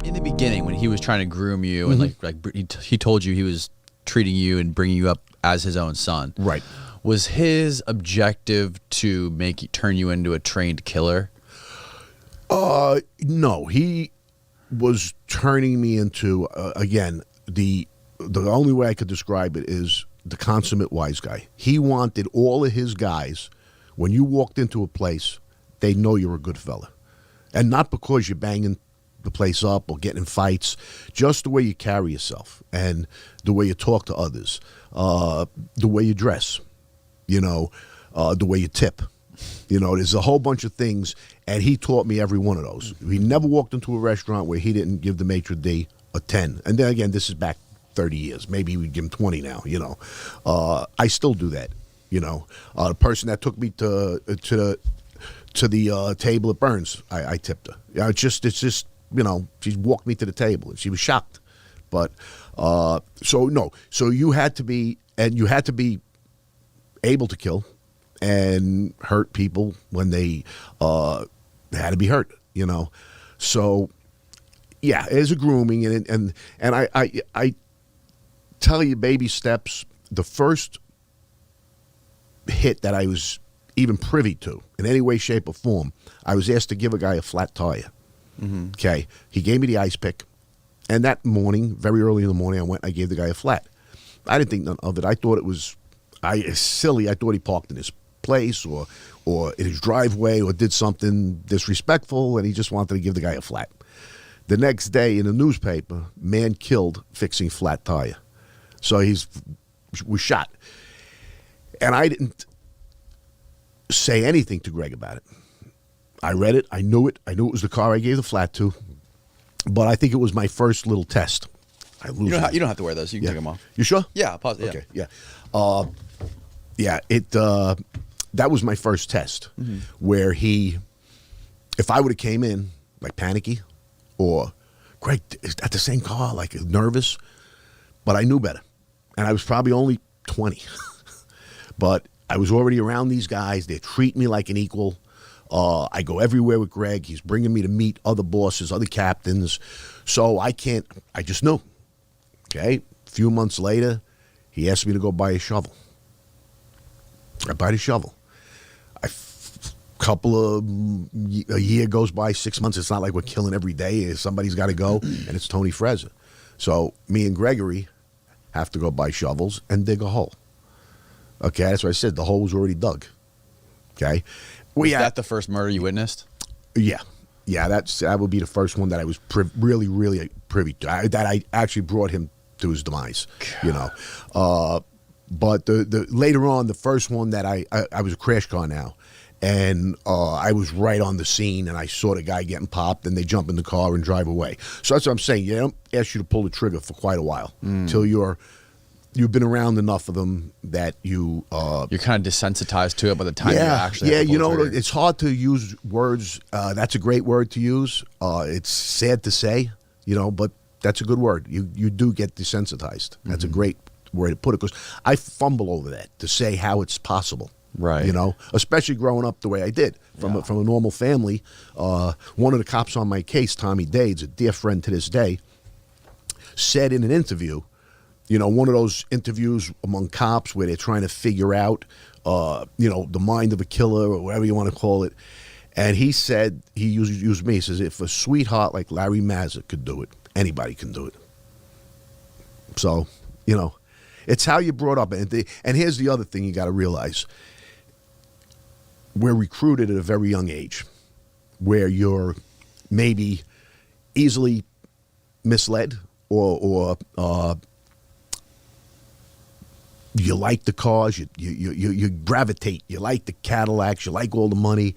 In the beginning, when he was trying to groom you and he told you he was treating you and bringing you up as his own son, Right. was his objective to turn you into a trained killer? No, he was turning me into again the only way I could describe it is the consummate wise guy. He wanted all of his guys, when you walked into a place, they know you're a good fella, and not because you're banging the place up or getting in fights, just the way you carry yourself and the way you talk to others, the way you dress, the way you tip. There's a whole bunch of things, and he taught me every one of those. He never walked into a restaurant where he didn't give the maitre d' a 10. And then again, this is back 30 years. Maybe we'd give him 20 now, I still do that, The person that took me to the table at Burns, I tipped her. It's just she walked me to the table, and she was shocked. But, so you had to be able to kill and hurt people when they had to be hurt, So, yeah, as a grooming, and I tell you, baby steps. The first hit that I was even privy to in any way, shape, or form, I was asked to give a guy a flat tire. Mm-hmm. Okay, he gave me the ice pick, and that morning, very early in the morning, I went. I gave the guy a flat. I didn't think none of it. I thought it was silly. I thought he parked in his place or in his driveway or did something disrespectful, and he just wanted to give the guy a flat. The next day in the newspaper, man killed fixing flat tire. So he was shot. And I didn't say anything to Greg about it. I read it. I knew it. I knew it was the car I gave the flat to. But I think it was my first little test. You don't have to wear those. You can take them off. You sure? Yeah. Pause. Okay. Yeah. That was my first test, where if I would have came in like panicky, or Greg, is that the same car? Like nervous, but I knew better, and I was probably only 20, but I was already around these guys. They treat me like an equal. I go everywhere with Greg. He's bringing me to meet other bosses, other captains. So I just knew. Okay. A few months later, he asked me to go buy a shovel. I buy the shovel. A year goes by, 6 months. It's not like we're killing every day. Somebody's got to go, and it's Tony Frezza. So me and Gregory have to go buy shovels and dig a hole. Okay, that's what I said. The hole was already dug. Okay. Was that the first murder you witnessed? Yeah. Yeah, that would be the first one that I was really, really privy to. That I actually brought him to his demise, But the later on, the first one that I was a crash car now, and I was right on the scene, and I saw the guy getting popped, and they jump in the car and drive away. So that's what I'm saying. They don't ask you to pull the trigger for quite a while until you've been around enough of them that you're kind of desensitized to it by the time you actually have to pull the trigger. It's hard to use words. That's a great word to use. It's sad to say, but that's a good word. You do get desensitized. That's a great way to put it, because I fumble over that to say how it's possible. Right. Especially growing up the way I did from a normal family. One of the cops on my case, Tommy Dades, a dear friend to this day, said in an interview, one of those interviews among cops where they're trying to figure out, the mind of a killer or whatever you want to call it. And he said, he used me, he says, if a sweetheart like Larry Mazza could do it, anybody can do it. So, it's how you're brought up. And here's the other thing you got to realize. We're recruited at a very young age where you're maybe easily misled or you like the cars, you gravitate, you like the Cadillacs, you like all the money,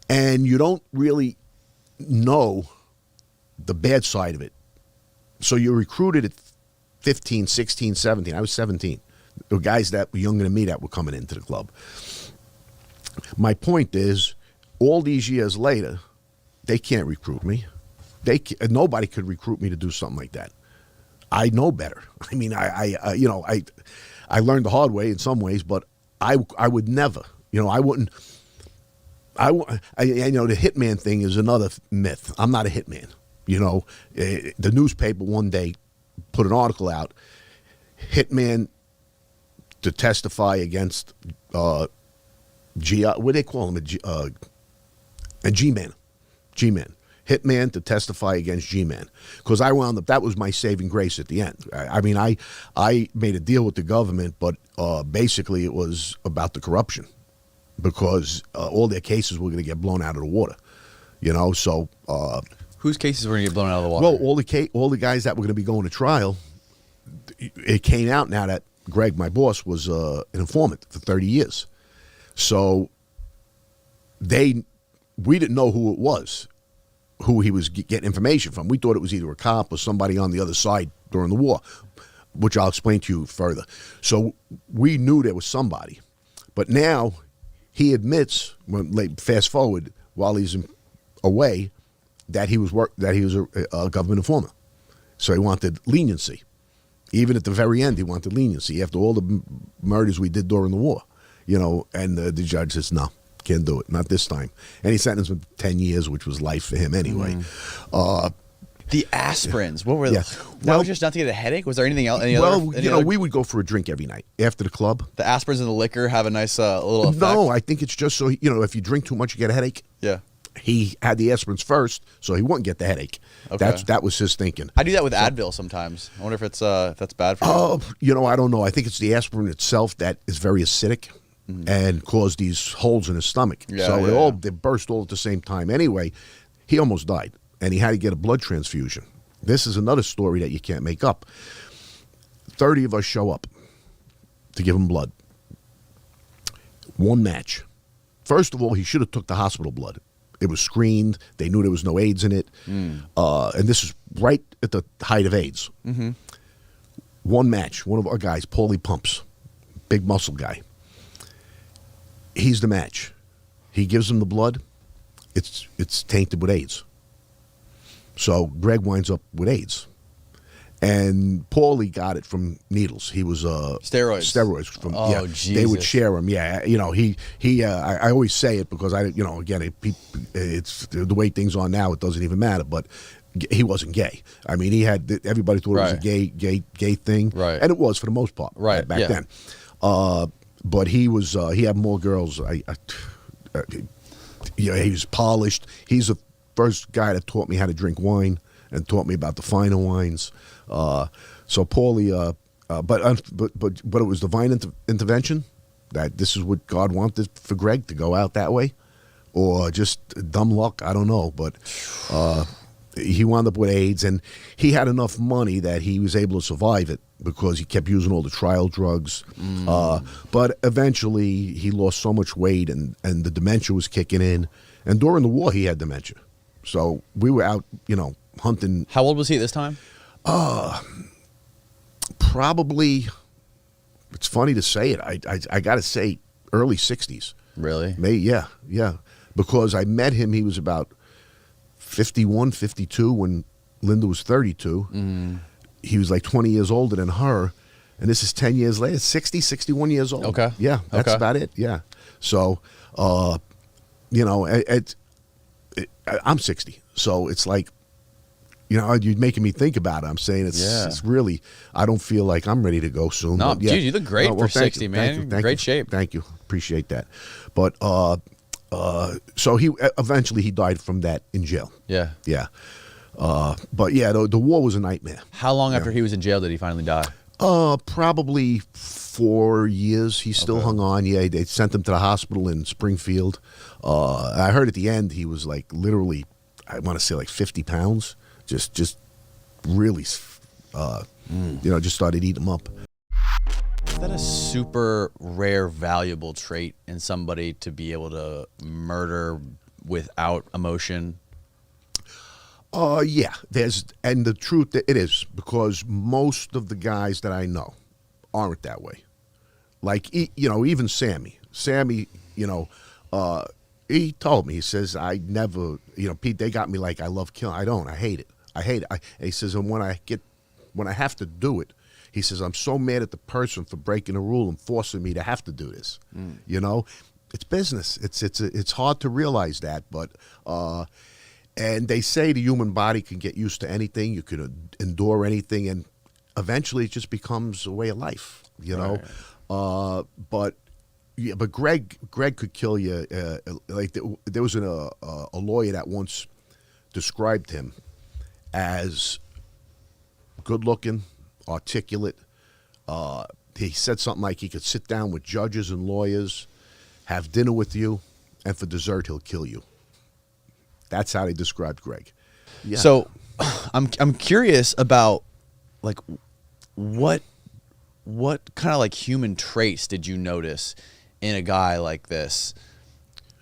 and you don't really know the bad side of it. So you're recruited at 15, 16, 17. I was 17. There were guys that were younger than me that were coming into the club. My point is, all these years later, they can't recruit me. Nobody could recruit me to do something like that. I know better. I mean, I learned the hard way in some ways, but I would never. I wouldn't. The hitman thing is another myth. I'm not a hitman. You know, the newspaper one day put an article out, hitman to testify against what do they call him? A G-Man. G-Man. Hitman to testify against G-Man. Because I wound up, that was my saving grace at the end. I mean, I made a deal with the government, but basically it was about the corruption. Because all their cases were going to get blown out of the water. You know, so... whose cases were going to get blown out of the water? Well, all the guys that were going to be going to trial, it came out now that Greg, my boss, was an informant for 30 years. So we didn't know who it was, who he was getting information from. We thought it was either a cop or somebody on the other side during the war, which I'll explain to you further. So we knew there was somebody. But now he admits, fast forward, while he's away, that he was a government informant. So he wanted leniency. Even at the very end, he wanted leniency after all the murders we did during the war. You know, and the judge says, no, can't do it, not this time. And he sentenced him to 10 years, which was life for him anyway. The aspirins, what were yeah. That was just not to get a headache? Was there anything else? We would go for a drink every night after the club. The aspirins and the liquor have a nice little effect? No, I think it's just so, if you drink too much, you get a headache. Yeah. He had the aspirins first, so he wouldn't get the headache. Okay. That was his thinking. I do that with Advil sometimes. I wonder if that's bad for you. I don't know. I think it's the aspirin itself that is very acidic and caused these holes in his stomach. Yeah, so they burst all at the same time. Anyway, he almost died, and he had to get a blood transfusion. This is another story that you can't make up. 30 of us show up to give him blood. One match. First of all, he should have took the hospital blood. It was screened. They knew there was no AIDS in it. And this is right at the height of AIDS. Mm-hmm. One match. One of our guys, Paulie Pumps, big muscle guy. He's the match. He gives him the blood. It's tainted with AIDS. So Greg winds up with AIDS. And Paulie got it from needles. He was steroids from. Jesus. They would share them. Yeah, I always say it because it's the way things are now. It doesn't even matter. But he wasn't gay. I mean, everybody thought it was a gay thing, right? And it was for the most part, right back then. But he had more girls. He was polished. He's the first guy that taught me how to drink wine and taught me about the finer wines. So Paulie, but it was divine intervention that this is what God wanted for Greg to go out that way, or just dumb luck. I don't know, but he wound up with AIDS, and he had enough money that he was able to survive it because he kept using all the trial drugs. But eventually, he lost so much weight, and the dementia was kicking in. And during the war, he had dementia. So we were out, hunting. How old was he at this time? Probably, it's funny to say it. I got to say early 60s. Really? Yeah. Because I met him, he was about 51, 52 when Linda was 32. He was like 20 years older than her. And this is 10 years later, 60, 61 years old. Okay. Yeah, that's about it. Yeah. So, I'm 60. So it's like, you're making me think about it. I'm saying it's really, I don't feel like I'm ready to go soon. No, but yeah. dude, you look great for 60, man. Great shape. Thank you. Appreciate that. But so he eventually died from that in jail. Yeah. Yeah. But yeah, the war was a nightmare. How long after he was in jail did he finally die? Probably 4 years. He still hung on. Yeah, they sent him to the hospital in Springfield. I heard at the end he was like literally, I want to say like 50 pounds. Just really, just started eating him up. Is that a super rare, valuable trait in somebody to be able to murder without emotion? Yeah. And the truth, it is, because most of the guys that I know aren't that way. Like, even Sammy. Sammy, he told me, he says, I never, Pete, they got me like I love killing. I don't. I hate it. He says, and when I have to do it, he says, I'm so mad at the person for breaking a rule and forcing me to have to do this. It's business. It's hard to realize that, but And they say the human body can get used to anything. You can endure anything, and eventually it just becomes a way of life, you know. But yeah, but Greg could kill you. There was a lawyer that once described him as good looking, articulate. He said something like he could sit down with judges and lawyers, have dinner with you, and for dessert he'll kill you. That's how they described Greg. Yeah. So I'm curious about like what kind of like human traits did you notice in a guy like this,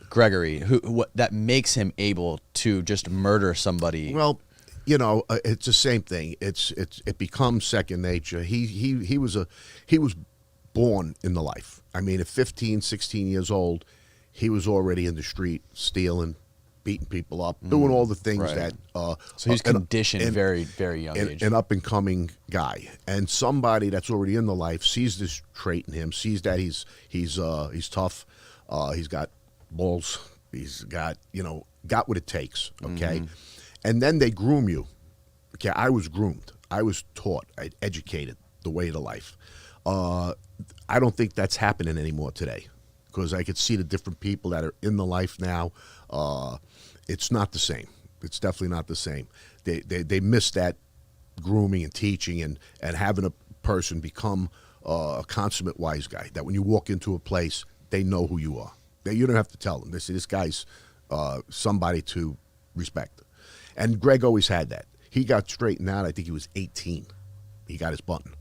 Gregory, what that makes him able to just murder somebody? Well, you know, it's the same thing. It becomes second nature. He was born in the life. I mean, at 15, 16 years old, he was already in the street stealing, beating people up, doing all the things that. So he's conditioned very, very young age. An up and coming guy, and somebody that's already in the life sees this trait in him, sees that he's tough, he's got balls, he's got what it takes. Okay, and then they groom you. Okay, I was groomed, I was taught, educated the way to life. I don't think that's happening anymore today, because I could see the different people that are in the life now. It's not the same. It's definitely not the same. They miss that grooming and teaching and having a person become a consummate wise guy, that when you walk into a place, they know who you are. You don't have to tell them. They say, this guy's somebody to respect. And Greg always had that. He got straightened out, I think he was 18. He got his button.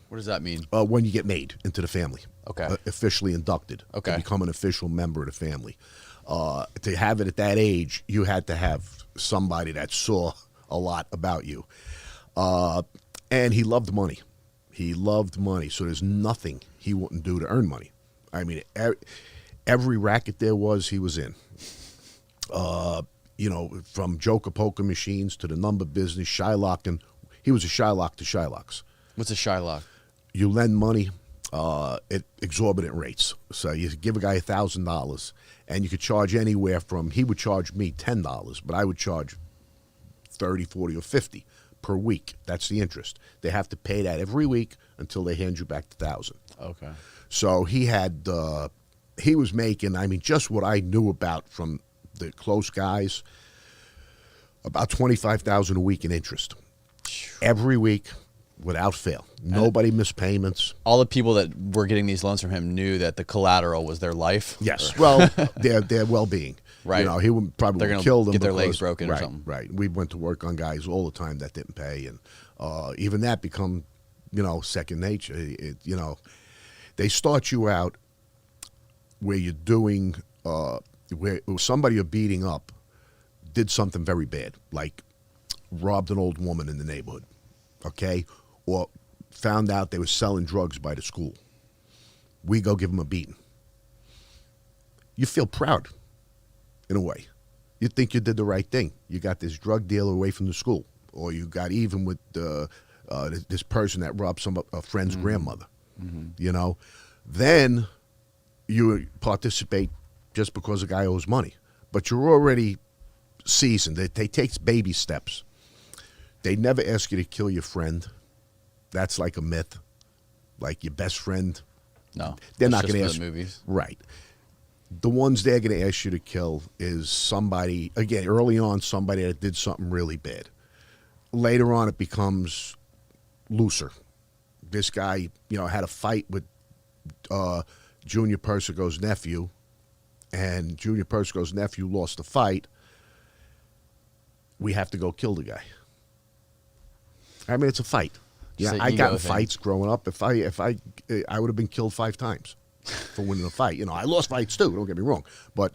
What does that mean? When you get made into the family. Okay. Officially inducted. Okay. To become an official member of the family. To have it at that age, you had to have somebody that saw a lot about you. And he loved money. He loved money. So there's nothing he wouldn't do to earn money. I mean, every racket there was, he was in. From joker poker machines to the number business, Shylocking. He was a Shylock to Shylocks. What's a Shylock? You lend money at exorbitant rates. So you give a guy $1,000, and you could charge anywhere from, he would charge me $10, but I would charge 30, 40, or 50 per week. That's the interest. They have to pay that every week until they hand you back the 1,000. Okay. So he was making, I mean, just what I knew about from the close guys, about $25,000 a week in interest. Every week, without fail. Nobody missed payments. All the people that were getting these loans from him knew that the collateral was their life. Yes. Well, their well-being. Right. You know, he would probably They're gonna kill them. get their legs broken or right, something. Right. We went to work on guys all the time that didn't pay, and even that become, second nature. They start you out where you're doing, where somebody you're beating up did something very bad, like robbed an old woman in the neighborhood, okay? Or found out they were selling drugs by the school. We go give them a beating. You feel proud, in a way. You think you did the right thing. You got this drug dealer away from the school, or you got even with this person that robbed a friend's grandmother. Then you participate just because a guy owes money. But you're already seasoned. They take baby steps. They never ask you to kill your friend. That's like a myth. Like your best friend. No. They're not going to ask ask. the movies. Right. The ones they're going to ask you to kill is somebody, again, early on, somebody that did something really bad. Later on, it becomes looser. This guy, had a fight with Junior Persico's nephew, and Junior Persico's nephew lost the fight. We have to go kill the guy. I mean, it's a fight. Yeah, I got in fights growing up. If I would have been killed 5 times for winning a fight. I lost fights too. Don't get me wrong, but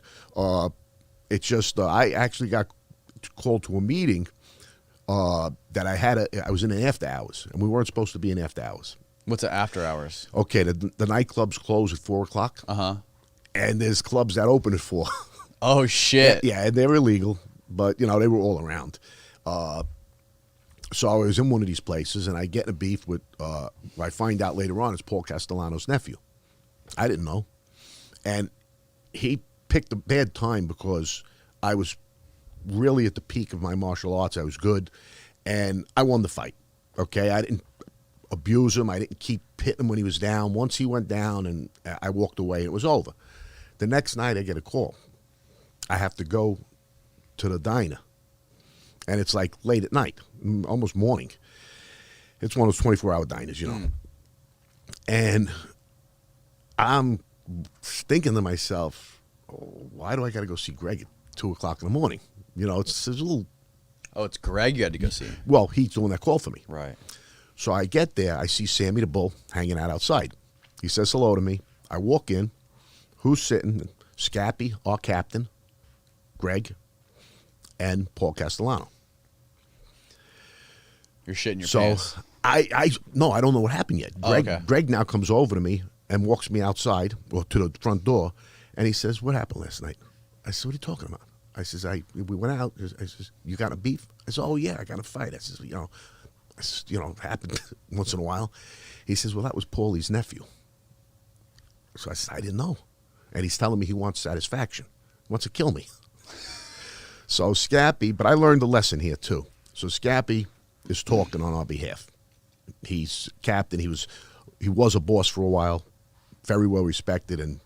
it's just I actually got called to a meeting that I was in an after hours, and we weren't supposed to be in after hours. What's the after hours? Okay, the nightclubs close at 4:00. And there's clubs that open at 4. Oh shit! Yeah, and they're illegal, but they were all around. So I was in one of these places, and I get in a beef with. I find out later on it's Paul Castellano's nephew. I didn't know, and he picked a bad time because I was really at the peak of my martial arts. I was good, and I won the fight. Okay, I didn't abuse him. I didn't keep hitting him when he was down. Once he went down and I walked away, it was over. The next night I get a call. I have to go to the diner, and it's like late at night, almost morning. It's one of those 24-hour diners, you know. And I'm thinking to myself, oh, why do I got to go see Greg at 2 o'clock in the morning? You know, it's a little... Oh, it's Greg you had to go see. Well, he's doing that call for me. Right. So I get there. I see Sammy the Bull hanging out outside. He says hello to me. I walk in. Who's sitting? Scappy, our captain, Greg, and Paul Castellano. You're shitting your So pants. No, I don't know what happened yet. Greg, okay. Greg now comes over to me and walks me outside, or to the front door, and he says, "What happened last night?" I said, "What are you talking about?" I says, "We went out." I says, "You got a beef?" I said, "Oh yeah, I got a fight." I says, it happened once in a while. He says, "Well, that was Paulie's nephew." So I said, "I didn't know," and he's telling me he wants satisfaction, he wants to kill me. So Scappy, but I learned a lesson here too. So Scappy is talking on our behalf. He's captain. He was a boss for a while, very well respected, and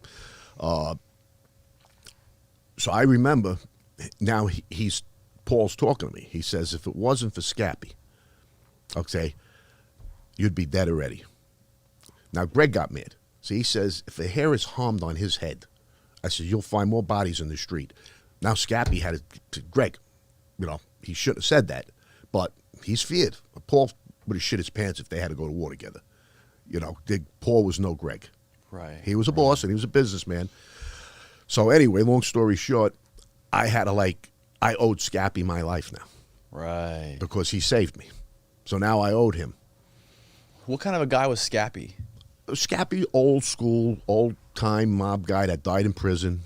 so I remember. Now Paul's talking to me. He says, if it wasn't for Scappy, okay, you'd be dead already. Now Greg got mad. So he says, if a hair is harmed on his head, I said, you'll find more bodies in the street. Now Scappy had to Greg, he shouldn't have said that, but he's feared. Paul would have shit his pants if they had to go to war together. Paul was no Greg. Right. He was a boss and he was a businessman. So anyway, long story short, I owed Scappy my life now. Right. Because he saved me. So now I owed him. What kind of a guy was Scappy? Scappy, old school, old time mob guy that died in prison.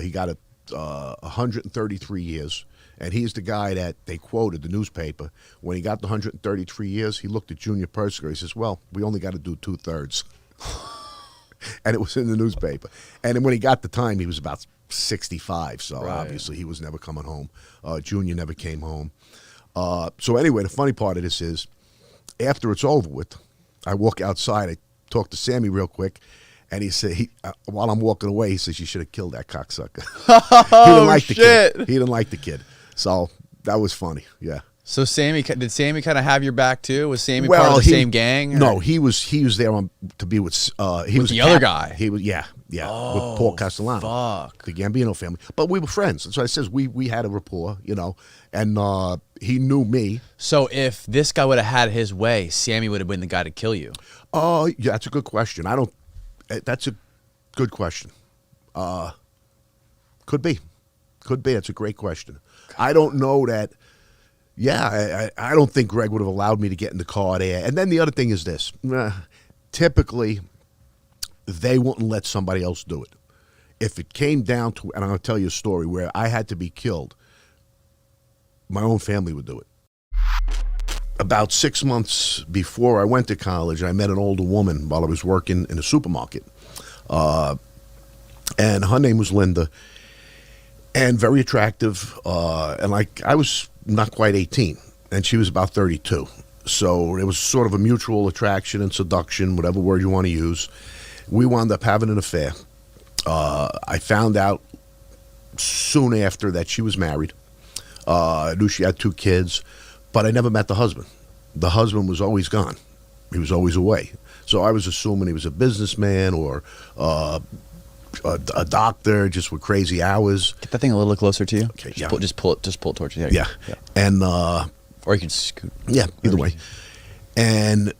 He got 133 years. And he's the guy that they quoted, the newspaper. When he got the 133 years, he looked at Junior Persico. He says, well, we only got to do 2/3. And it was in the newspaper. And then when he got the time, he was about 65. So right. Obviously he was never coming home. Junior never came home. So anyway, the funny part of this is, after it's over with, I walk outside. I talk to Sammy real quick. And he said, while I'm walking away, he says, you should have killed that cocksucker. He didn't like the kid. He didn't like the kid. So that was funny, yeah. So did Sammy kind of have your back too? Was Sammy part of the same gang? Or? No, he was there to be with. He was the other guy. He was with Paul Castellano, fuck, the Gambino family. But we were friends, and so I says we had a rapport, and he knew me. So if this guy would have had his way, Sammy would have been the guy to kill you. Oh, yeah, that's a good question. That's a good question. Could be. That's a great question. I don't know that. Yeah, I don't think Greg would have allowed me to get in the car there. And then the other thing is this. Typically, they wouldn't let somebody else do it. If it came down to, and I'm going to tell you a story where I had to be killed, my own family would do it. About 6 months before I went to college, I met an older woman while I was working in a supermarket. And her name was Linda. And very attractive, and I was not quite 18, and she was about 32. So it was sort of a mutual attraction and seduction, whatever word you want to use. We wound up having an affair. I found out soon after that she was married. I knew she had 2 kids, but I never met the husband. The husband was always gone. He was always away. So I was assuming he was a businessman or a doctor, just with crazy hours. Get that thing a little closer to you. Okay, yeah. Just pull it towards you. Yeah. And or you can scoot. Yeah, either way. And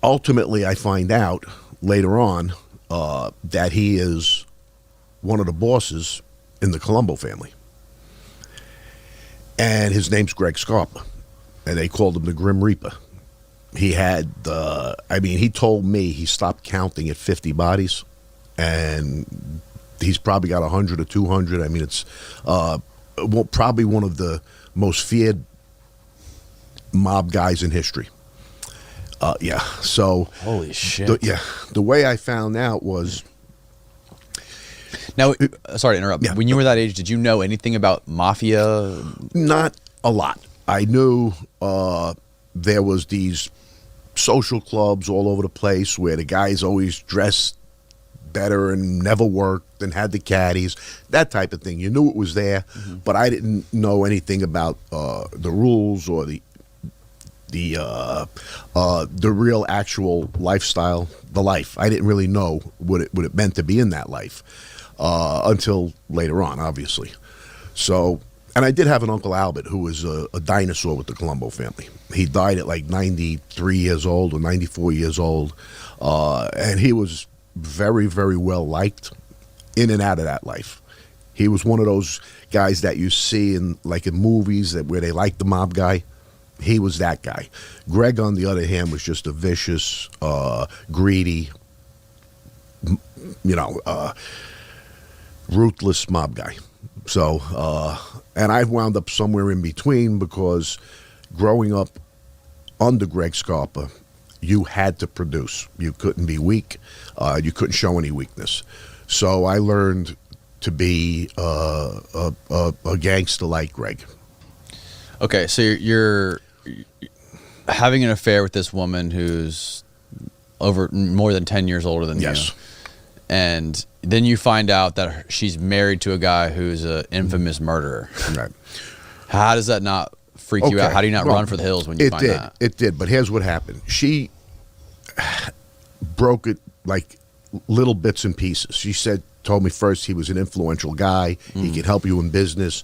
ultimately, I find out later on that he is one of the bosses in the Colombo family, and his name's Greg Scarpa, and they called him the Grim Reaper. He had, he told me he stopped counting at 50 bodies. And he's probably got 100 or 200. I mean, it's probably one of the most feared mob guys in history. Yeah. So holy shit. The way I found out was Now, sorry to interrupt. Yeah. When you were that age, did you know anything about Mafia? Not a lot. I knew there was these social clubs all over the place where the guys always dressed better and never worked and had the caddies, that type of thing. You knew it was there, but I didn't know anything about the rules or the real actual lifestyle, the life. I didn't really know what it meant to be in that life until later on, obviously. So, and I did have an Uncle Albert who was a dinosaur with the Colombo family. He died at like 93 years old or 94 years old, and he was very, very well liked in and out of that life. He was one of those guys that you see in movies where they like the mob guy. He was that guy. Greg, on the other hand, was just a vicious, greedy, ruthless mob guy. So, and I wound up somewhere in between because growing up under Greg Scarpa, you had to produce. You couldn't be weak. You couldn't show any weakness. So I learned to be a gangster like Greg. Okay, so you're having an affair with this woman who's over more than 10 years older than you. And then you find out that she's married to a guy who's an infamous murderer. Right. How does that not freak you out? How do you not run for the hills when you find that? It did, but here's what happened. She broke it like little bits and pieces. She told me first he was an influential guy. He could help you in business.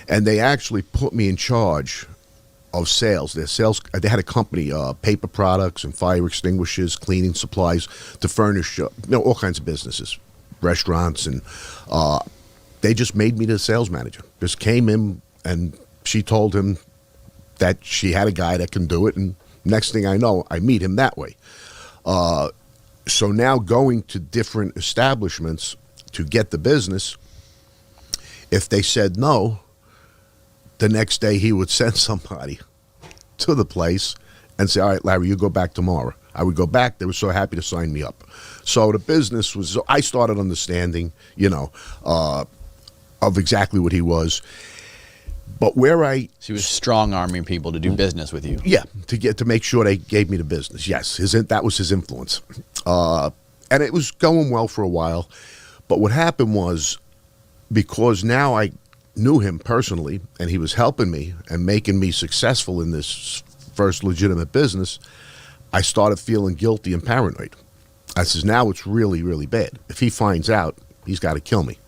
And they actually put me in charge of sales. They had a company, paper products and fire extinguishers, cleaning supplies to furnish, all kinds of businesses, restaurants, and they just made me the sales manager. Just came in, and she told him that she had a guy that can do it, and next thing I know, I meet him that way. So now going to different establishments to get the business, if they said no, the next day he would send somebody to the place and say, all right, Larry, you go back tomorrow. I would go back. They were so happy to sign me up. So the business was, I started understanding, of exactly what he was. But he was strong-arming people to do business with you. Yeah, to make sure they gave me the business. Yes, that was his influence. And it was going well for a while. But what happened was, because now I knew him personally, and he was helping me and making me successful in this first legitimate business, I started feeling guilty and paranoid. I says, now it's really, really bad. If he finds out, he's got to kill me.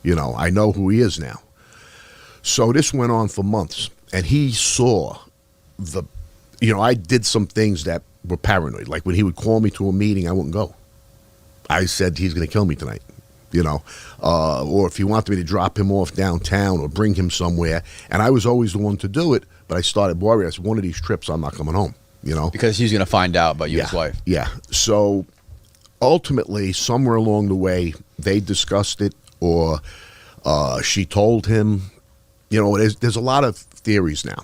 I know who he is now. So this went on for months, and he saw I did some things that were paranoid. Like when he would call me to a meeting, I wouldn't go. I said, he's going to kill me tonight. Or if he wanted me to drop him off downtown or bring him somewhere. And I was always the one to do it, but I started worrying. I said, one of these trips, I'm not coming home, Because he's going to find out about you and his wife. Yeah. So ultimately, somewhere along the way, they discussed it, or she told him. There's a lot of theories now.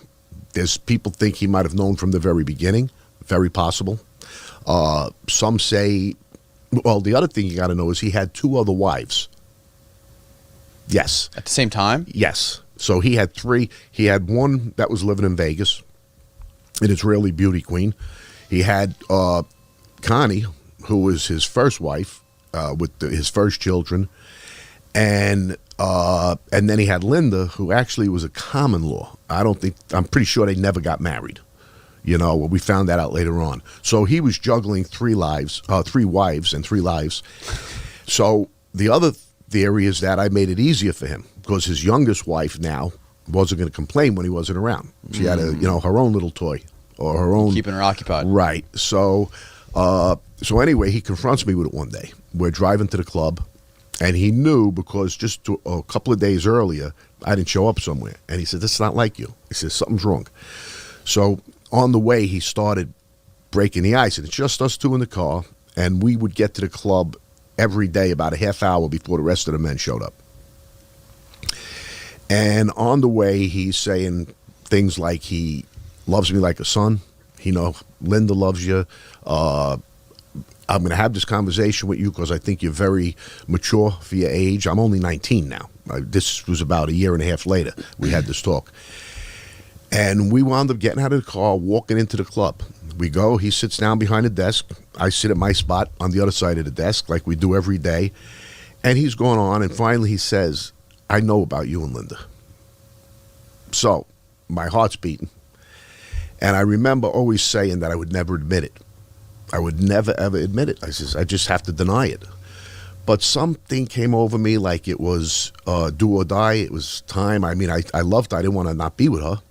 There's people think he might have known from the very beginning. Very possible. Some say, well, the other thing you got to know is he had 2 other wives. Yes. At the same time? Yes. So he had 3. He had one that was living in Vegas, an Israeli beauty queen. He had Connie, who was his first wife, with his first children. And then he had Linda, who actually was a common law. I'm pretty sure they never got married. We found that out later on. So he was juggling 3 wives and 3 lives. So the other theory is that I made it easier for him because his youngest wife now wasn't going to complain when he wasn't around. She had her own little toy or her own, keeping her occupied. Right. So anyway, he confronts me with it one day. We're driving to the club. And he knew because just a couple of days earlier, I didn't show up somewhere. And he said, this is not like you. He said, something's wrong. So on the way, he started breaking the ice. And it's just us 2 in the car. And we would get to the club every day about a half hour before the rest of the men showed up. And on the way, he's saying things like he loves me like a son. Linda loves you. I'm going to have this conversation with you because I think you're very mature for your age. I'm only 19 now. This was about a year and a half later we had this talk. And we wound up getting out of the car, walking into the club. We go, he sits down behind the desk. I sit at my spot on the other side of the desk like we do every day. And he's going on, and finally he says, I know about you and Linda. So my heart's beating. And I remember always saying that I would never admit it. I would never, ever admit it. I says, I just have to deny it. But something came over me like it was do or die. It was time. I mean, I loved her. I didn't want to not be with her.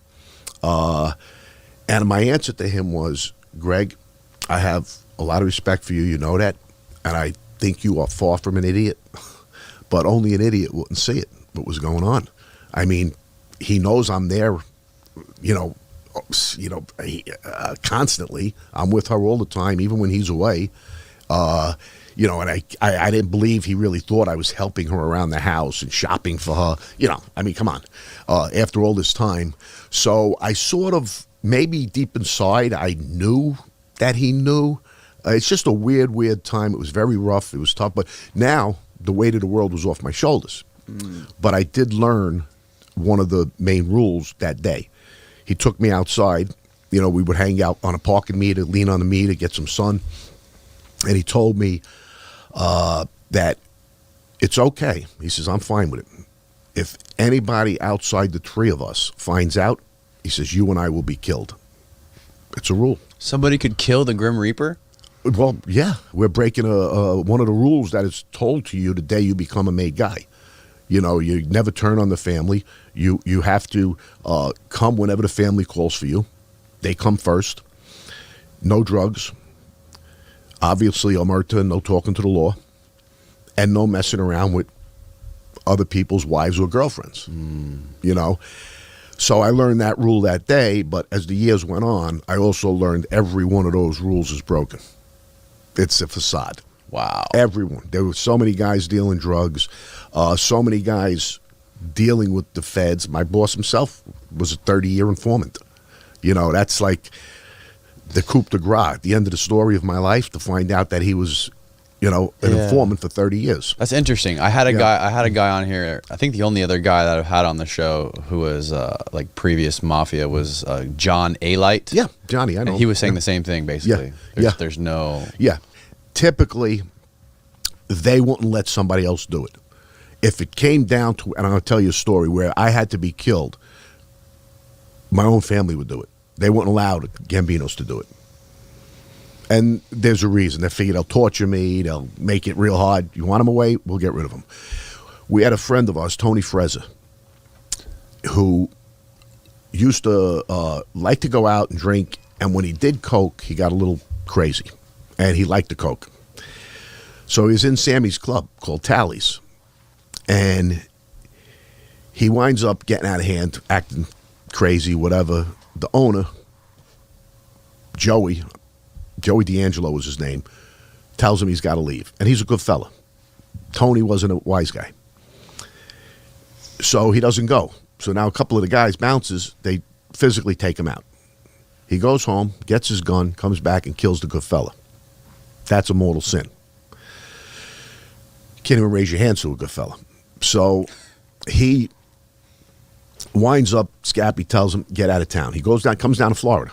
And my answer to him was, Greg, I have a lot of respect for you. You know that. And I think you are far from an idiot. But only an idiot wouldn't see it, what was going on. I mean, he knows I'm there, constantly. I'm with her all the time, even when he's away. And I didn't believe he really thought I was helping her around the house and shopping for her. Come on, after all this time. So I sort of, maybe deep inside, I knew that he knew. It's just a weird, weird time. It was very rough. It was tough. But now the weight of the world was off my shoulders. But I did learn one of the main rules that day. He took me outside. We would hang out on a parking meter, lean on the meter, get some sun. And he told me that it's okay. He says, I'm fine with it. If anybody outside the three of us finds out, he says, you and I will be killed. It's a rule. Somebody could kill the Grim Reaper? Well, yeah. We're breaking one of the rules that is told to you the day you become a made guy. You never turn on the family. You have to come whenever the family calls for you. They come first. No drugs. Obviously, omerta, no talking to the law. And no messing around with other people's wives or girlfriends. So I learned that rule that day, but as the years went on, I also learned every one of those rules is broken. It's a facade. Wow. Everyone. There were so many guys dealing drugs, so many guys dealing with the feds. My boss himself was a 30-year informant. That's like the coup de grace, the end of the story of my life, to find out that he was, an informant for 30 years. That's interesting. I had a guy on here. I think the only other guy that I've had on the show who was like previous Mafia was John A-Light. Yeah, Johnny, I know. And he was saying the same thing, basically. There's no... Yeah. Typically, they wouldn't let somebody else do it. If it came down to, and I'm going to tell you a story where I had to be killed, my own family would do it. They wouldn't allow the Gambinos to do it. And there's a reason. They figure they'll torture me. They'll make it real hard. You want them away? We'll get rid of them. We had a friend of ours, Tony Frezza, who used to like to go out and drink. And when he did coke, he got a little crazy. And he liked the coke. So he was in Sammy's club called Tally's. And he winds up getting out of hand, acting crazy, whatever. The owner, Joey D'Angelo was his name, tells him he's got to leave. And he's a good fella. Tony wasn't a wise guy. So he doesn't go. So now a couple of the guys bounces, they physically take him out. He goes home, gets his gun, comes back and kills the good fella. That's a mortal sin. Can't even raise your hands to a good fella. So he winds up, Scappy tells him, get out of town. He goes down, comes down to Florida.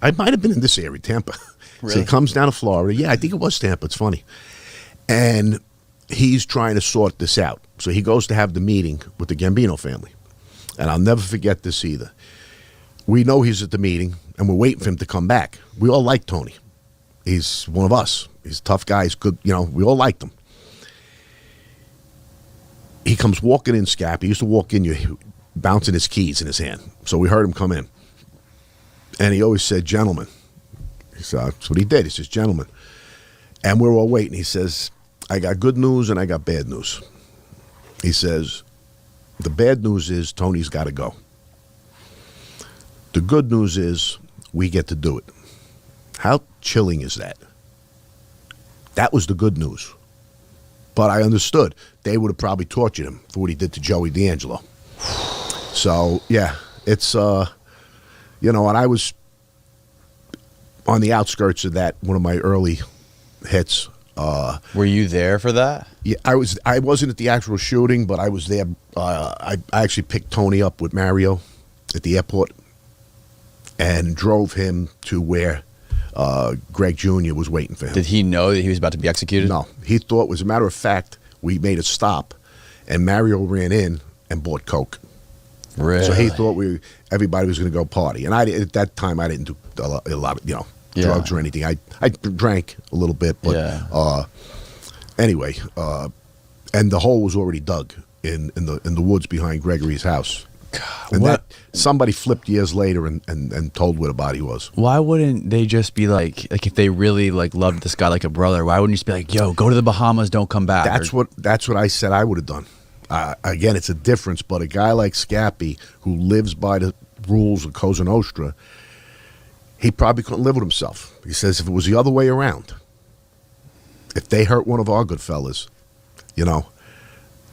I might have been in this area, Tampa. Really? So he comes down to Florida. Yeah, I think it was Tampa. It's funny. And he's trying to sort this out. So he goes to have the meeting with the Gambino family. And I'll never forget this either. We know he's at the meeting, and we're waiting for him to come back. We all like Tony. He's one of us. He's a tough guy. He's good. We all liked him. He comes walking in, Scap. He used to walk in, bouncing his keys in his hand. So we heard him come in. And he always said, gentlemen. So that's what he did. He says, gentlemen. And we're all waiting. He says, I got good news and I got bad news. He says, the bad news is Tony's got to go. The good news is we get to do it. How chilling is that? That was the good news. But I understood. They would have probably tortured him for what he did to Joey D'Angelo. So, yeah, it's, and I was on the outskirts of that, one of my early hits. Were you there for that? Yeah, I wasn't at the actual shooting, but I was there. I actually picked Tony up with Mario at the airport and drove him to where Greg Jr. was waiting for him. Did he know that he was about to be executed? No, he thought. As a matter of fact, we made a stop, and Mario ran in and bought coke. Really? So he thought everybody was going to go party, and at that time I didn't do a lot of drugs or anything. I drank a little bit, but anyway, and the hole was already dug in the woods behind Gregory's house. God, and that somebody flipped years later and told what a body was. Why wouldn't they just be like if they really loved this guy like a brother? Why wouldn't you just be like, yo, go to the Bahamas, don't come back? That's what I said I would have done. Again, it's a difference, but a guy like Scappy, who lives by the rules of Cosa Nostra, he probably couldn't live with himself. He says if it was the other way around, if they hurt one of our good fellas,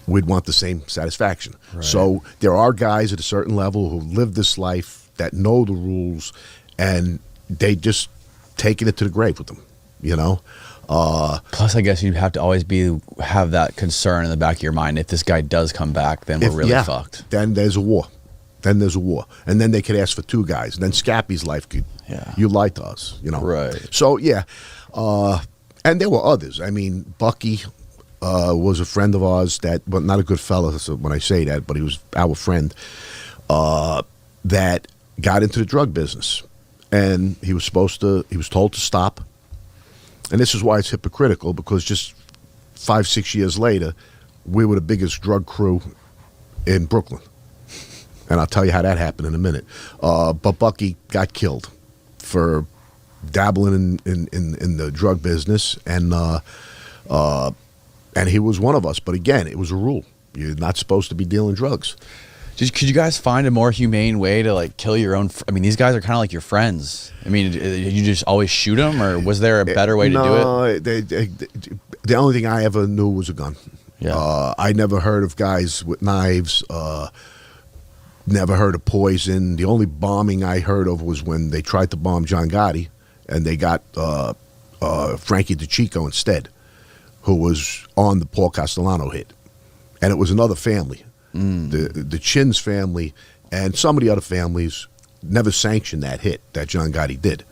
we'd want the same satisfaction. Right. So there are guys at a certain level who live this life that know the rules, and they just taking it to the grave with them, Plus, I guess you'd have to always have that concern in the back of your mind. If this guy does come back, then we're really fucked. Then there's a war. And then they could ask for two guys. And then Scappy's life could, you lied to us, Right. So, and there were others. I mean, Bucky was a friend of ours but not a good fella when I say that, but he was our friend that got into the drug business. And he was told to stop. And this is why it's hypocritical, because just 5-6 years later, we were the biggest drug crew in Brooklyn. And I'll tell you how that happened in a minute. But Bucky got killed for dabbling in the drug business, and he was one of us. But again, it was a rule. You're not supposed to be dealing drugs. Could you guys find a more humane way to kill your own? I mean, these guys are kind of like your friends. I mean, you just always shoot them, or was there a better way to do it? No, the only thing I ever knew was a gun. Yeah. I never heard of guys with knives. Never heard of poison. The only bombing I heard of was when they tried to bomb John Gotti, and they got Frankie DeChico instead, who was on the Paul Castellano hit, and it was another family. The Chin's family and some of the other families never sanctioned that hit that John Gotti did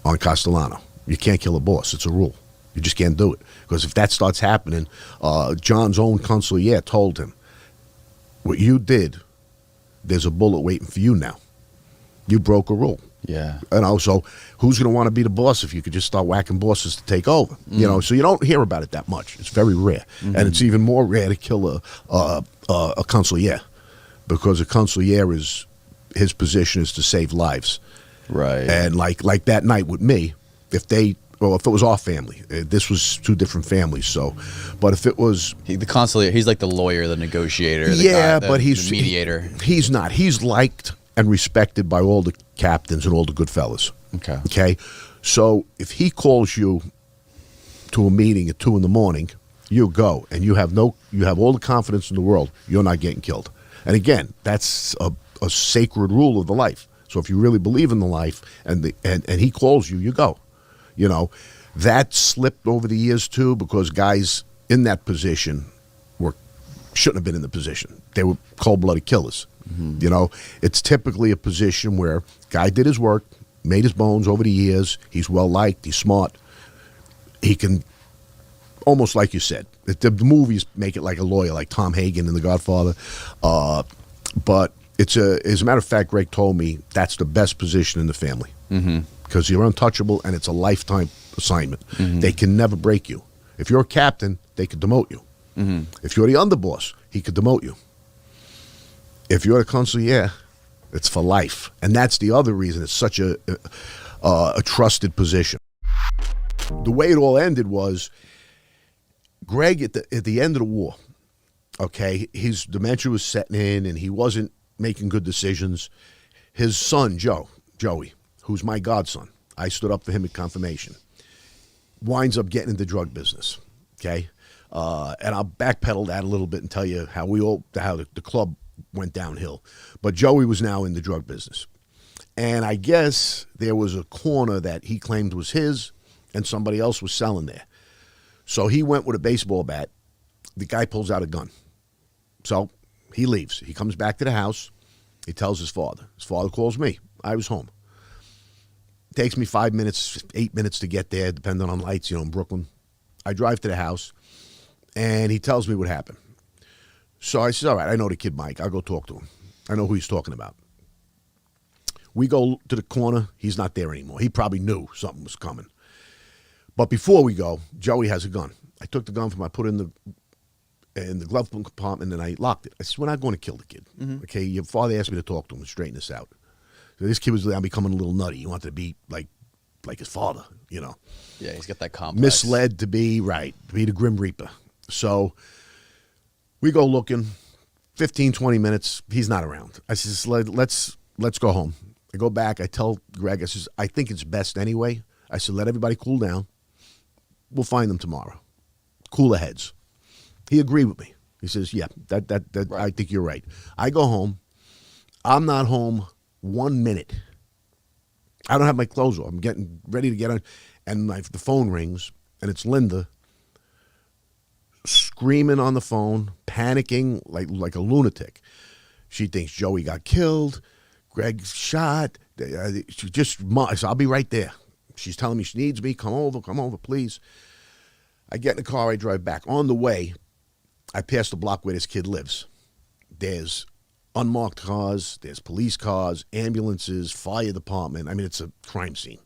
on Castellano. You can't kill a boss. It's a rule. You just can't do it. Because if that starts happening, John's own consigliere told him, what you did, there's a bullet waiting for you now. You broke a rule. Yeah. So who's going to want to be the boss if you could just start whacking bosses to take over? So you don't hear about it that much. It's very rare. And it's even more rare to kill a consigliere, because a consigliere his position is to save lives. Right. And like that night with me, if it was our family, this was two different families. So, but if it was the consigliere, he's like the lawyer, the negotiator. But he's the mediator. He's not. He's liked and respected by all the captains and all the good fellas. Okay. So if he calls you to a meeting at 2 a.m, you go, and you have all the confidence in the world. You're not getting killed. And again, that's a sacred rule of the life. So if you really believe in the life, and he calls you, you go. That slipped over the years too, because guys in that position shouldn't have been in the position. They were cold-blooded killers. It's typically a position where guy did his work, made his bones over the years. He's well-liked. He's smart. He can, almost like you said, the movies make it like a lawyer, like Tom Hagen in The Godfather. But as a matter of fact, Greg told me that's the best position in the family. Because you're untouchable, and it's a lifetime assignment. They can never break you. If you're a captain, they could demote you. If you're the underboss, he could demote you. If you're a consigliere, it's for life. And that's the other reason it's such a trusted position. The way it all ended was Greg, at the end of the war, okay, his dementia was setting in, and he wasn't making good decisions. His son, Joey, who's my godson, I stood up for him at confirmation, winds up getting into the drug business, okay? And I'll backpedal that a little bit and tell you how the club went downhill. But Joey was now in the drug business. And I guess there was a corner that he claimed was his, and somebody else was selling there. So he went with a baseball bat. The guy pulls out a gun. So he leaves. He comes back to the house. He tells his father. His father calls me. I was home. It takes me 5 minutes, 8 minutes to get there, depending on lights, in Brooklyn. I drive to the house, and he tells me what happened. So I said, all right, I know the kid Mike. I'll go talk to him. I know who he's talking about. We go to the corner. He's not there anymore. He probably knew something was coming. But before we go, Joey has a gun. I took the gun from him. I put it in the glove compartment, and I locked it. I said, we're not going to kill the kid. Mm-hmm. Okay, your father asked me to talk to him and straighten this out. So this kid was now becoming a little nutty. He wanted to be like his father, Yeah, he's got that complex. Misled to be the Grim Reaper. So we go looking, 15, 20 minutes. He's not around. I says, let's go home. I go back. I tell Greg, I says, I think it's best anyway. I said, let everybody cool down. We'll find them tomorrow. Cooler heads. He agreed with me. He says, yeah, that right. I think you're right. I go home. I'm not home 1 minute. I don't have my clothes on. I'm getting ready to get on. And the phone rings, and it's Linda screaming on the phone, panicking like a lunatic. She thinks Joey got killed. Greg's shot. She just, so I'll be right there. She's telling me she needs me. Come over, please. I get in the car. I drive back. On the way, I pass the block where this kid lives. There's unmarked cars. There's police cars, ambulances, fire department. I mean, it's a crime scene.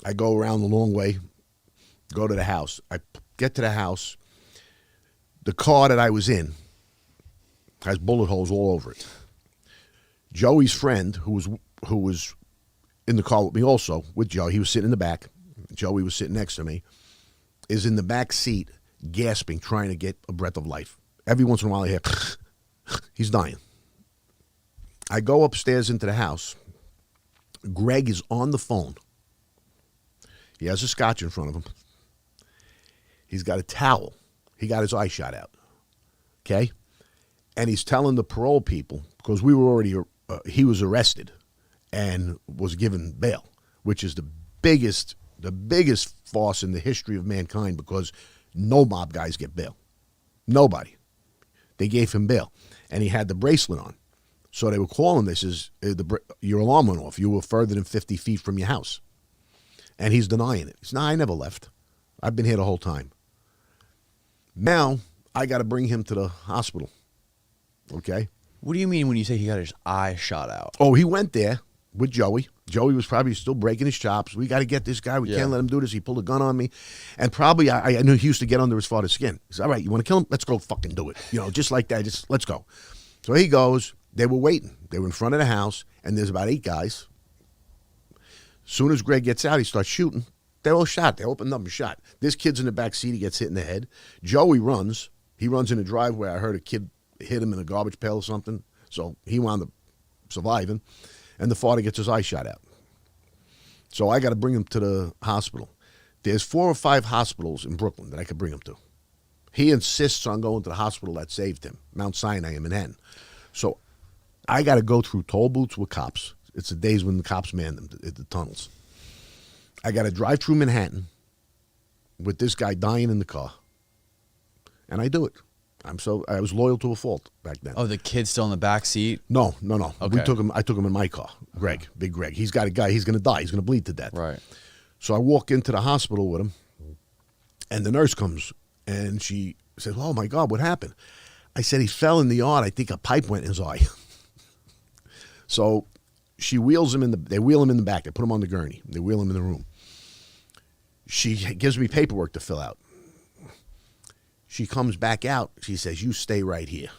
I go around the long way, go to the house. I get to the house. The car that I was in has bullet holes all over it. Joey's friend, who was in the car with me also, with Joe, he was sitting in the back. Joey was sitting next to me, is in the back seat, gasping, trying to get a breath of life. Every once in a while I hear, he's dying. I go upstairs into the house. Greg is on the phone. He has a scotch in front of him. He's got a towel. He got his eye shot out. Okay? And he's telling the parole people, because we were already, he was arrested and was given bail, which is the biggest farce in the history of mankind, because no mob guys get bail. Nobody. They gave him bail. And he had the bracelet on. So they were calling this as your alarm went off. You were further than 50 feet from your house. And he's denying it. He says, no, I never left. I've been here the whole time. Now, I got to bring him to the hospital. Okay? What do you mean when you say he got his eye shot out? Oh, he went there with Joey. Joey was probably still breaking his chops. We got to get this guy. We can't let him do this. He pulled a gun on me. And probably, I knew he used to get under his father's skin. He said, all right, you want to kill him? Let's go fucking do it. Just like that. Just let's go. So he goes. They were waiting. They were in front of the house, and there's about 8 guys. As soon as Greg gets out, he starts shooting. They're all shot. They opened up and shot. This kid's in the back seat. He gets hit in the head. Joey runs. He runs in the driveway. I heard a kid hit him in a garbage pail or something. So he wound up surviving. And the father gets his eye shot out. So I got to bring him to the hospital. There's 4 or 5 hospitals in Brooklyn that I could bring him to. He insists on going to the hospital that saved him, Mount Sinai in Manhattan. So I got to go through toll booths with cops. It's the days when the cops man them at the tunnels. I got to drive through Manhattan with this guy dying in the car. And I do it. I was loyal to a fault back then. Oh, the kid's still in the back seat? No. Okay. I took him in my car. Greg, Big Greg. He's got a guy. He's going to die. He's going to bleed to death. Right. So I walk into the hospital with him, and the nurse comes, and she says, oh, my God, what happened? I said, he fell in the yard. I think a pipe went in his eye. So she wheels him they wheel him in the back. They put him on the gurney. They wheel him in the room. She gives me paperwork to fill out. She comes back out. She says, you stay right here.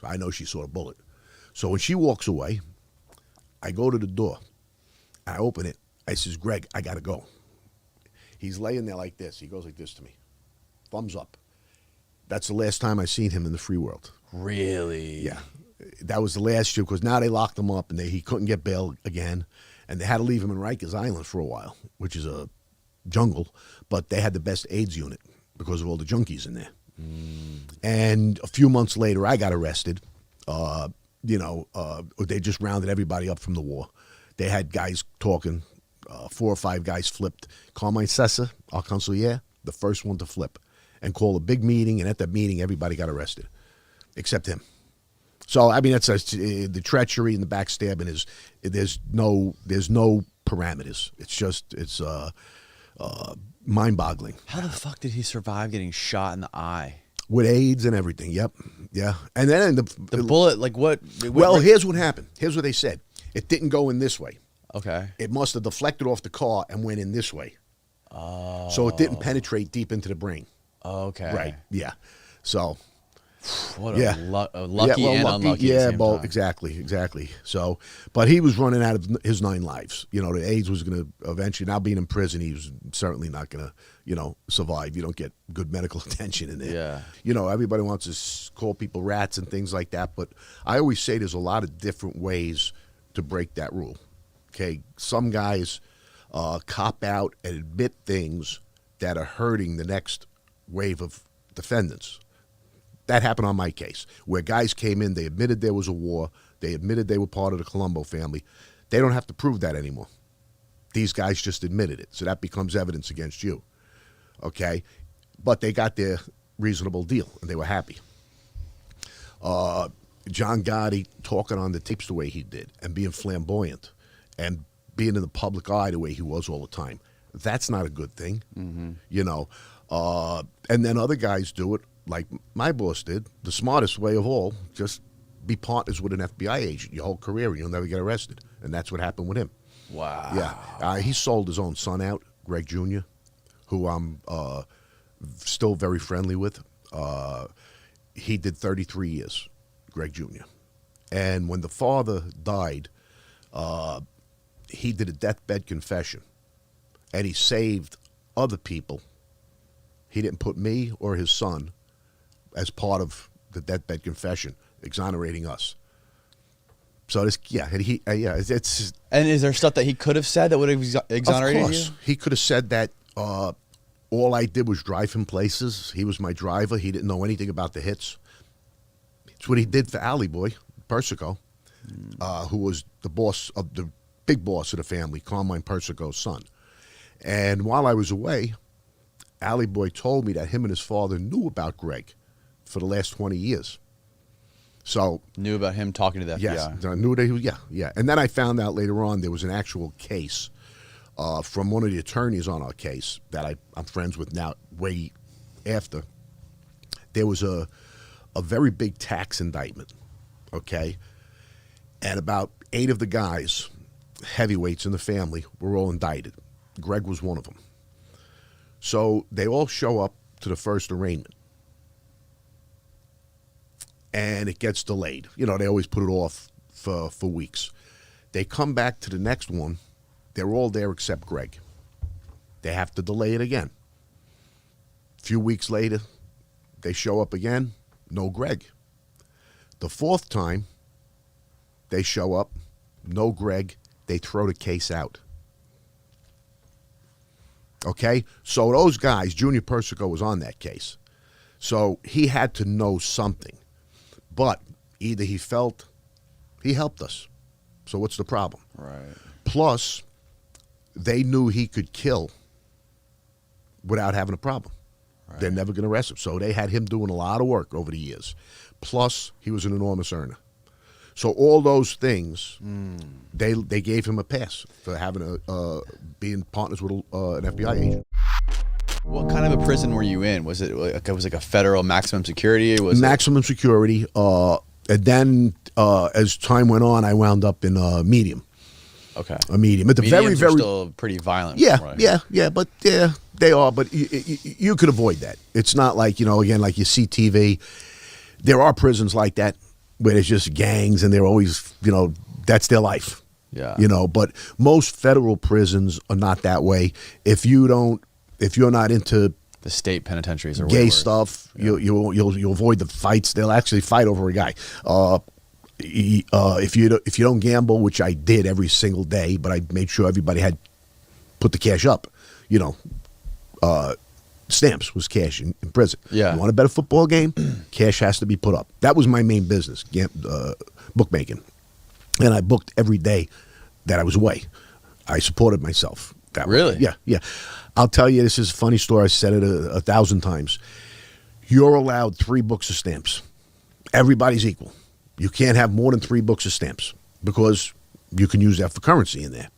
I know she saw a bullet. So when she walks away, I go to the door. I open it. I says, Greg, I got to go. He's laying there like this. He goes like this to me. Thumbs up. That's the last time I seen him in the free world. Really? Yeah. That was the last year, because now they locked him up, and he couldn't get bail again. And they had to leave him in Rikers Island for a while, which is a jungle. But they had the best AIDS unit because of all the junkies in there. And a few months later, I got arrested. They just rounded everybody up from the war. They had guys talking. 4 or 5 guys flipped. Carmine Sessa, our consigliere, the first one to flip and call a big meeting, and at that meeting, everybody got arrested, except him. So, I mean, that's the treachery and the backstabbing is, there's no parameters. It's mind-boggling. How the fuck did he survive getting shot in the eye? With AIDS and everything, yep. Yeah. And then The bullet, like what? Well, here's what happened. Here's what they said. It didn't go in this way. Okay. It must have deflected off the car and went in this way. Oh. So it didn't penetrate deep into the brain. Okay. Right, yeah. So... What a lucky and unlucky. Yeah, well, exactly. So, but he was running out of his 9 lives. You know, the AIDS was going to eventually, now being in prison, he was certainly not going to, survive. You don't get good medical attention in there. Yeah. You know, everybody wants to call people rats and things like that, but I always say there's a lot of different ways to break that rule. Okay, some guys cop out and admit things that are hurting the next wave of defendants. That happened on my case, where guys came in, they admitted there was a war, they admitted they were part of the Colombo family. They don't have to prove that anymore. These guys just admitted it, so that becomes evidence against you, okay? But they got their reasonable deal, and they were happy. John Gotti talking on the tapes the way he did, and being flamboyant, and being in the public eye the way he was all the time, that's not a good thing, you know? And then other guys do it, like my boss did, the smartest way of all, just be partners with an FBI agent your whole career and you'll never get arrested. And that's what happened with him. Wow. Yeah. He sold his own son out, Greg Jr., who I'm still very friendly with. He did 33 years, Greg Jr. And when the father died, he did a deathbed confession. And he saved other people. He didn't put me or his son as part of the deathbed confession, exonerating us. So this, it's. And is there stuff that he could have said that would have exonerated of course. you? He could have said that all I did was drive him places. He was my driver. He didn't know anything about the hits. It's what he did for Alley Boy Persico, who was the boss of the big boss of the family, Carmine Persico's son. And while I was away, Alley Boy told me that him and his father knew about Greg for the last 20 years. So knew about him talking to the FBI. Yes, I knew that he was, yeah. And then I found out later on there was an actual case from one of the attorneys on our case that I'm friends with now way after. There was a very big tax indictment, okay? And about 8 of the guys, heavyweights in the family, were all indicted. Greg was one of them. So they all show up to the first arraignment. And it gets delayed. You know, they always put it off for weeks. They come back to the next one. They're all there except Greg. They have to delay it again. A few weeks later, they show up again. No Greg. The 4th time, they show up. No Greg. They throw the case out. Okay? So those guys, Junior Persico was on that case. So he had to know something. But either he felt he helped us. So what's the problem? Right. Plus, they knew he could kill without having a problem. Right. They're never going to arrest him. So they had him doing a lot of work over the years. Plus, he was an enormous earner. So all those things, they gave him a pass for having being partners with an FBI agent. What kind of a prison were you in? Was it like a federal maximum security? Maximum security. And then as time went on, I wound up in medium. Okay. A medium. At the Mediums very are still pretty violent. Yeah. But they are. But you could avoid that. It's not like, again, like you see TV. There are prisons like that where there's just gangs and they're always, that's their life. Yeah. But most federal prisons are not that way. If you're not into the state penitentiaries or gay stuff, yeah. you'll avoid the fights. They'll actually fight over a guy. If you don't gamble, which I did every single day, but I made sure everybody had put the cash up. Stamps was cash in prison. Yeah. You want to bet a football game? Cash has to be put up. That was my main business, bookmaking. And I booked every day that I was away. I supported myself. that Really? way. Yeah, yeah. I'll tell you, this is a funny story. I said it 1,000 times. You're allowed 3 books of stamps. Everybody's equal. You can't have more than 3 books of stamps because you can use that for currency in there.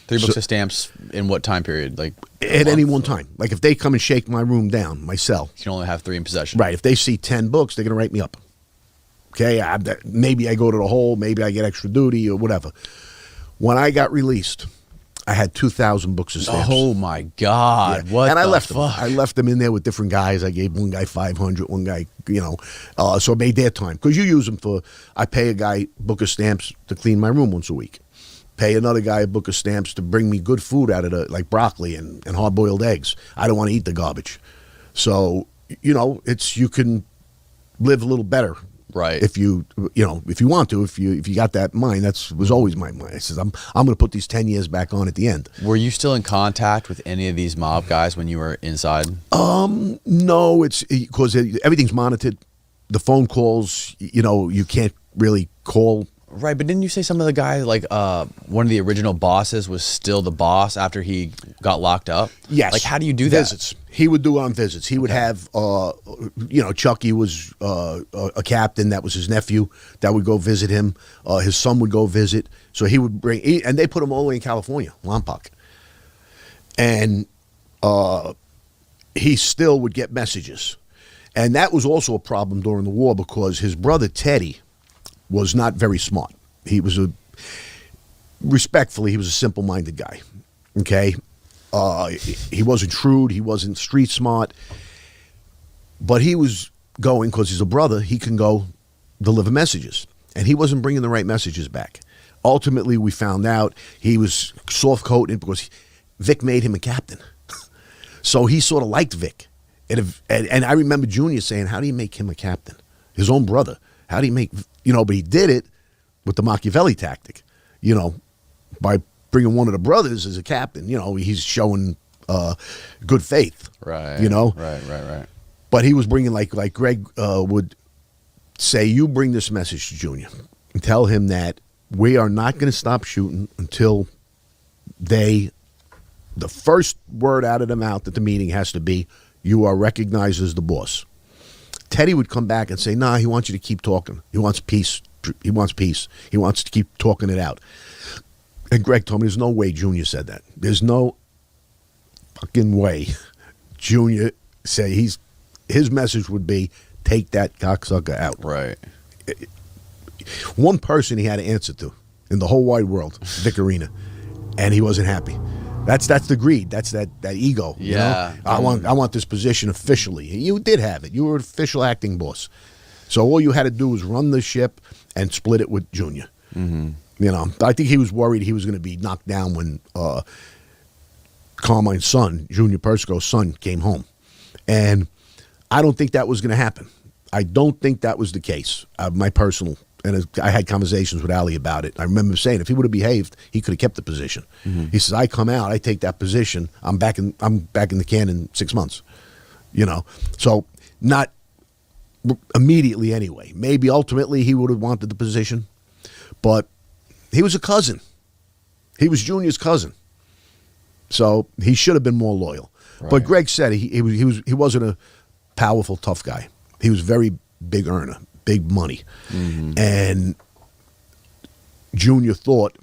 3 books of stamps in what time period? Like at any one time. Like if they come and shake my room down, my cell. You can only have 3 in possession. Right. If they see 10 books, they're going to write me up. Okay. Maybe I go to the hole. Maybe I get extra duty or whatever. When I got released, I had 2,000 books of stamps. Oh my God! Yeah. What? And I the left fuck? them. I left them in there with different guys. I gave one guy 500, one guy, so I made their time because you use them for. I pay a guy book of stamps to clean my room once a week. Pay another guy a book of stamps to bring me good food out of like broccoli and hard boiled eggs. I don't want to eat the garbage, so you can live a little better. Right. If you want to, if you got that mind, was always my mind. I says I'm going to put these 10 years back on at the end. Were you still in contact with any of these mob guys when you were inside? No, it's because everything's monitored. The phone calls, you can't really call. Right, but didn't you say some of the guys, like one of the original bosses was still the boss after he got locked up? Yes. Like, how do you do that? Visits. He would do it on visits. He would have, Chucky was a captain. That was his nephew that would go visit him. His son would go visit. So he would and they put him all the way in California, Lompoc. And he still would get messages. And that was also a problem during the war because his brother Teddy was not very smart. He was respectfully, he was a simple-minded guy. Okay? He wasn't shrewd. He wasn't street smart. But he was going, because he's a brother, he can go deliver messages. And he wasn't bringing the right messages back. Ultimately, we found out he was soft-coating because Vic made him a captain. So he sort of liked Vic. And I remember Junior saying, how do you make him a captain? His own brother. How do you make, but he did it with the Machiavelli tactic, by bringing one of the brothers as a captain. He's showing good faith. Right. Right. But he was bringing, like Greg would say, you bring this message to Junior and tell him that we are not going to stop shooting until the first word out of the mouth at the meeting has to be, you are recognized as the boss. Teddy would come back and say, nah, he wants you to keep talking. He wants peace. He wants peace. He wants to keep talking it out. And Greg told me there's no way Junior said that. There's no fucking way Junior said his message would be, take that cocksucker out. Right. One person he had to answer to in the whole wide world, Vic Arena, and he wasn't happy. That's the greed. That's that ego. Yeah. I want this position officially. You did have it. You were an official acting boss. So all you had to do was run the ship and split it with Junior. Mm-hmm. I think he was worried he was going to be knocked down when Carmine's son, Junior Persico's son, came home. And I don't think that was going to happen. I don't think that was the case. My personal, and I had conversations with Ali about it. I remember him saying if he would have behaved, he could have kept the position. Mm-hmm. He says, I come out, I take that position, I'm back in the can in 6 months. So not immediately anyway. Maybe ultimately he would have wanted the position, but he was a cousin. He was Junior's cousin. So he should have been more loyal. Right. But Greg said he wasn't a powerful, tough guy. He was very big earner, big money. Mm-hmm. And Junior thought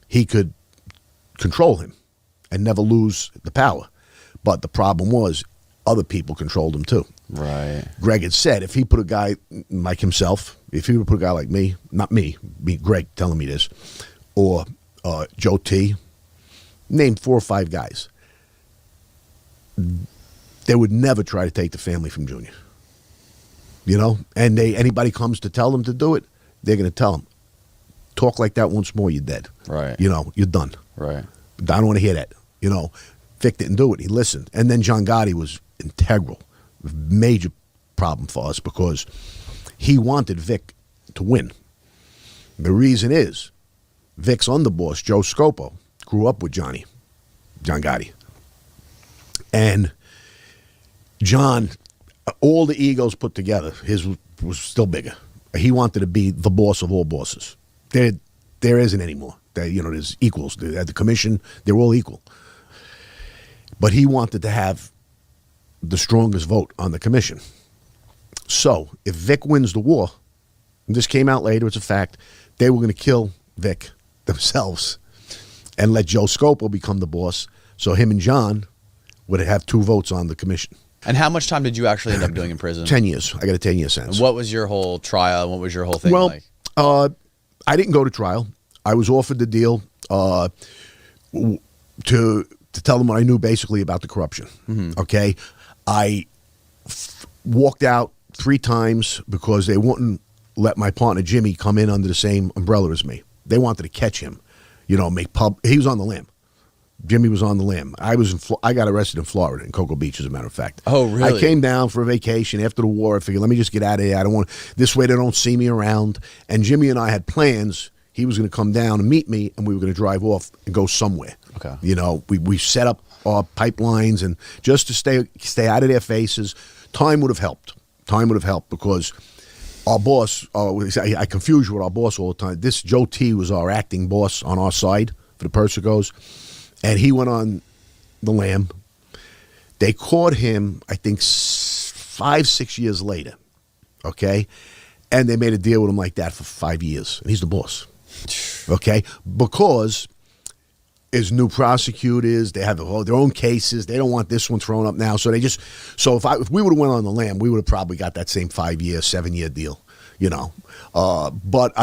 he could control him and never lose the power. But the problem was other people controlled him too. Right. Greg had said if he put a guy like himself, if he would put a guy like me, not me, Greg telling me this, or Joe T, name 4 or 5 guys, they would never try to take the family from Junior. And anybody comes to tell them to do it, they're going to tell them, talk like that once more, you're dead. Right. You're done. Right. I don't want to hear that. Vic didn't do it. He listened. And then John Gotti was integral. Major problem for us because he wanted Vic to win. The reason is Vic's underboss, Joe Scopo, grew up with John Gotti. And John, all the egos put together, his was still bigger. He wanted to be the boss of all bosses. There isn't anymore. There's equals. At the commission, they're all equal. But he wanted to have the strongest vote on the commission. So if Vic wins the war, and this came out later, it's a fact, they were going to kill Vic themselves and let Joe Scopo become the boss. So him and John would have 2 votes on the commission. And how much time did you actually end up doing in prison? 10 years. I got a 10-year sentence. And what was your whole trial? What was your whole thing like? I didn't go to trial. I was offered the deal to tell them what I knew basically about the corruption. Okay? I walked out 3 times because they wouldn't let my partner Jimmy come in under the same umbrella as me. They wanted to catch him, you know, he was on the lam. Jimmy was on the lam. I got arrested in Florida, in Cocoa Beach, as a matter of fact. Oh, really? I came down for a vacation after the war. I figured, let me just get out of here. I don't want, this way they don't see me around. And Jimmy and I had plans. He was going to come down and meet me, and we were going to drive off and go somewhere. Okay. You know, we set up our pipelines, and just to stay out of their faces. Time would have helped. Time would have helped because our boss, I confuse you with our boss all the time. This Joe T was our acting boss on our side for the Persicos. And he went on the lam. They caught him, I think, 5-6 years later, okay? And they made a deal with him like that for 5 years. And he's the boss, okay? Because as new prosecutors, they have their own cases. They don't want this one thrown up now. So if we would have went on the lam, we would have probably got that same 5-year, 7-year deal, you know. But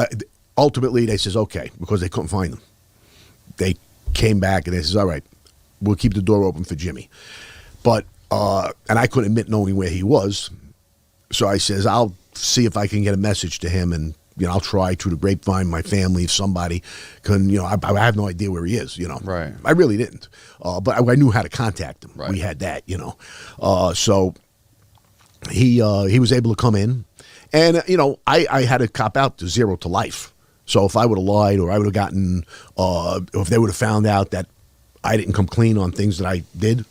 ultimately, they says, okay, because they couldn't find him. They came back and they says, all right, we'll keep the door open for Jimmy. But, and I couldn't admit knowing where he was. So I says, I'll see if I can get a message to him, and, you know, I'll try through the grapevine, my family, if somebody can, you know, I have no idea where he is, you know. Right. I really didn't. But I knew how to contact him. Right. We had that, you know. So he was able to come in, and, you know, I had to cop out to 0 to life. So if I would have lied, or I would have gotten, or if they would have found out that I didn't come clean on things that I did,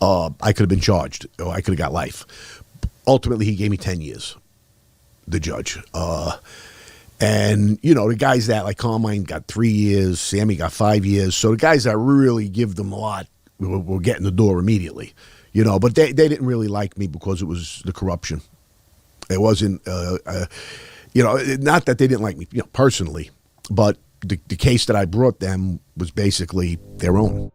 I could have been charged, or I could have got life. Ultimately, he gave me 10 years, the judge. And, you know, the guys that, like Carmine got 3 years, Sammy got 5 years. So the guys that really give them a lot were getting the door immediately, you know. But they didn't really like me because it was the corruption. It wasn't... you know, not that they didn't like me, you know, personally, but the case that I brought them was basically their own.